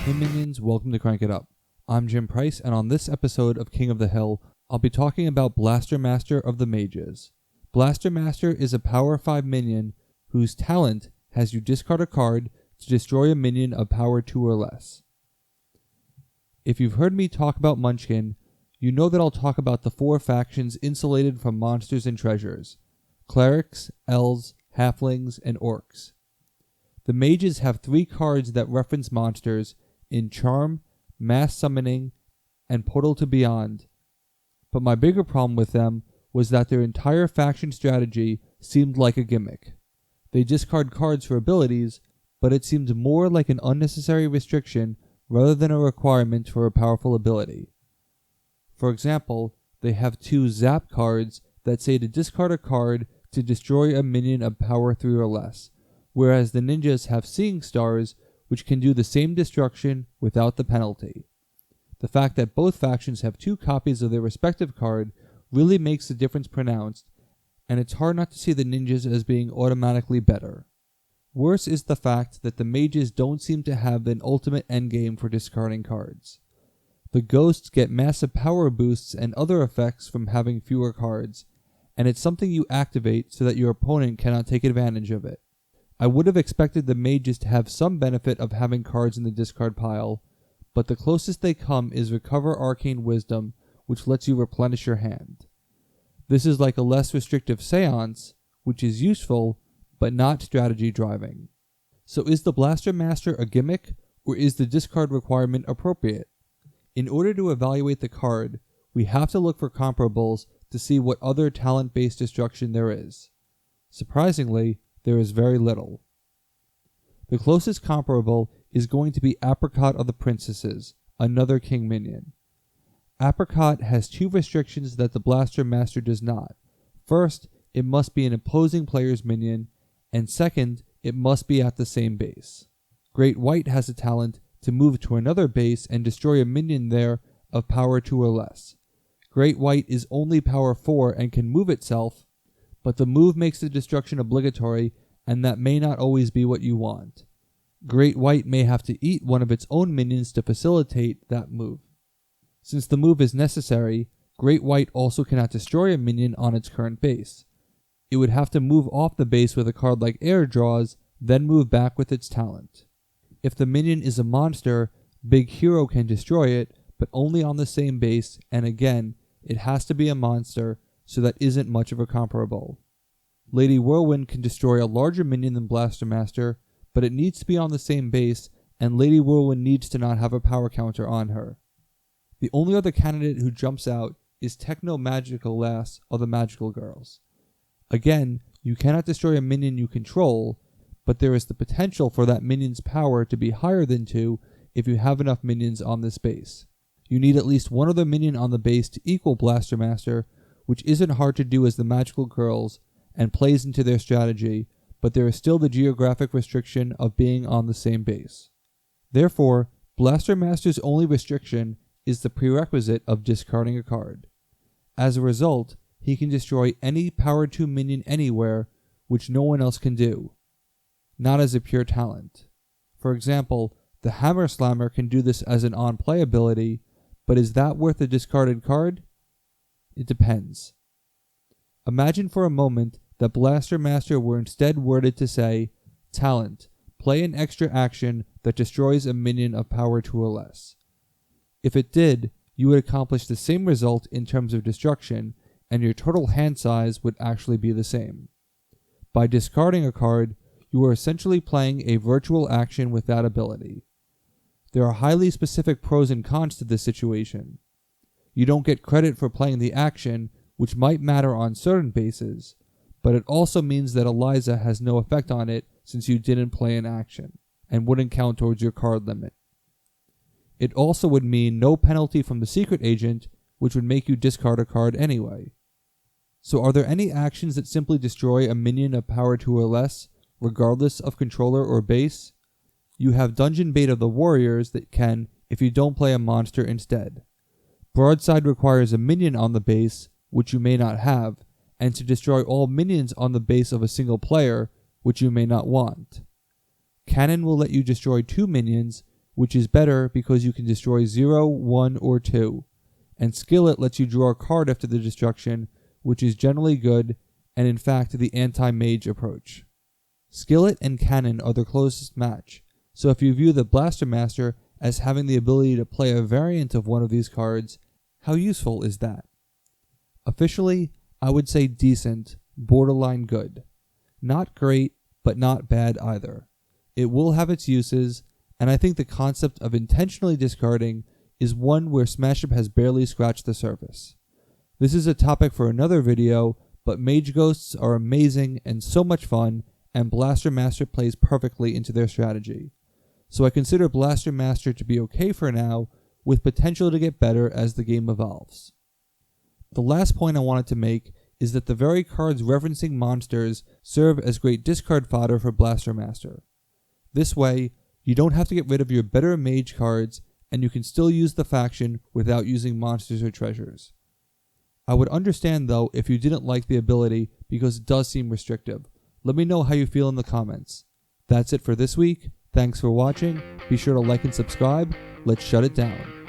Hey minions, welcome to Crank It Up. I'm Jim Price, and on this episode of King of the Hill, I'll be talking about Blaster Master of the Mages. Blaster Master is a power 5 minion whose talent has you discard a card to destroy a minion of power 2 or less. If you've heard me talk about Munchkin, you know that I'll talk about the 4 factions insulated from monsters and treasures: clerics, elves, halflings, and orcs. The mages have 3 cards that reference monsters in Charm, Mass Summoning, and Portal to Beyond, but my bigger problem with them was that their entire faction strategy seemed like a gimmick. They discard cards for abilities, but it seemed more like an unnecessary restriction rather than a requirement for a powerful ability. For example, they have 2 Zap cards that say to discard a card to destroy a minion of power 3 or less, whereas the ninjas have Seeing Stars, which can do the same destruction without the penalty. The fact that both factions have 2 copies of their respective card really makes the difference pronounced, and it's hard not to see the ninjas as being automatically better. Worse is the fact that the mages don't seem to have an ultimate endgame for discarding cards. The ghosts get massive power boosts and other effects from having fewer cards, and it's something you activate so that your opponent cannot take advantage of it. I would have expected the mages to have some benefit of having cards in the discard pile, but the closest they come is Recover Arcane Wisdom, which lets you replenish your hand. This is like a less restrictive Seance, which is useful, but not strategy driving. So is the Blaster Master a gimmick, or is the discard requirement appropriate? In order to evaluate the card, we have to look for comparables to see what other talent-based destruction there is. Surprisingly, there is very little. The closest comparable is going to be Apricot of the Princesses, another king minion. Apricot has 2 restrictions that the Blaster Master does not. First, it must be an opposing player's minion, and second, it must be at the same base. Great White has a talent to move to another base and destroy a minion there of power 2 or less. Great White is only power 4 and can move itself, but the move makes the destruction obligatory, and that may not always be what you want. Great White may have to eat one of its own minions to facilitate that move. Since the move is necessary, Great White also cannot destroy a minion on its current base. It would have to move off the base with a card like Air Draws, then move back with its talent. If the minion is a monster, Big Hero can destroy it, but only on the same base, and again, it has to be a monster, so that isn't much of a comparable. Lady Whirlwind can destroy a larger minion than Blaster Master, but it needs to be on the same base, and Lady Whirlwind needs to not have a power counter on her. The only other candidate who jumps out is Techno Magical Lass of the Magical Girls. Again, you cannot destroy a minion you control, but there is the potential for that minion's power to be higher than 2 if you have enough minions on this base. You need at least one other minion on the base to equal Blaster Master, which isn't hard to do as the Magical Girls, and plays into their strategy, but there is still the geographic restriction of being on the same base. Therefore, Blaster Master's only restriction is the prerequisite of discarding a card. As a result, he can destroy any power 2 minion anywhere, which no one else can do, not as a pure talent. For example, the Hammer Slammer can do this as an on-play ability, but is that worth a discarded card? It depends. Imagine for a moment that Blaster Master were instead worded to say, Talent, play an extra action that destroys a minion of power 2 or less. If it did, you would accomplish the same result in terms of destruction, and your total hand size would actually be the same. By discarding a card, you are essentially playing a virtual action with that ability. There are highly specific pros and cons to this situation. You don't get credit for playing the action, which might matter on certain bases, but it also means that Eliza has no effect on it since you didn't play an action, and wouldn't count towards your card limit. It also would mean no penalty from the secret agent, which would make you discard a card anyway. So are there any actions that simply destroy a minion of power 2 or less, regardless of controller or base? You have Dungeon Bait of the Warriors that can, if you don't play a monster instead. Broadside requires a minion on the base, which you may not have, and to destroy all minions on the base of a single player, which you may not want. Cannon will let you destroy 2 minions, which is better because you can destroy 0, 1, or 2, and Skillet lets you draw a card after the destruction, which is generally good, and in fact the anti-mage approach. Skillet and Cannon are the closest match, so if you view the Blaster Master as having the ability to play a variant of one of these cards, how useful is that? Officially, I would say decent, borderline good. Not great, but not bad either. It will have its uses, and I think the concept of intentionally discarding is one where Smash Up has barely scratched the surface. This is a topic for another video, but Mage Ghosts are amazing and so much fun, and Blaster Master plays perfectly into their strategy. So I consider Blaster Master to be okay for now, with potential to get better as the game evolves. The last point I wanted to make is that the very cards referencing monsters serve as great discard fodder for Blaster Master. This way, you don't have to get rid of your better mage cards, and you can still use the faction without using monsters or treasures. I would understand though if you didn't like the ability because it does seem restrictive. Let me know how you feel in the comments. That's it for this week. Thanks for watching. Be sure to like and subscribe. Let's shut it down.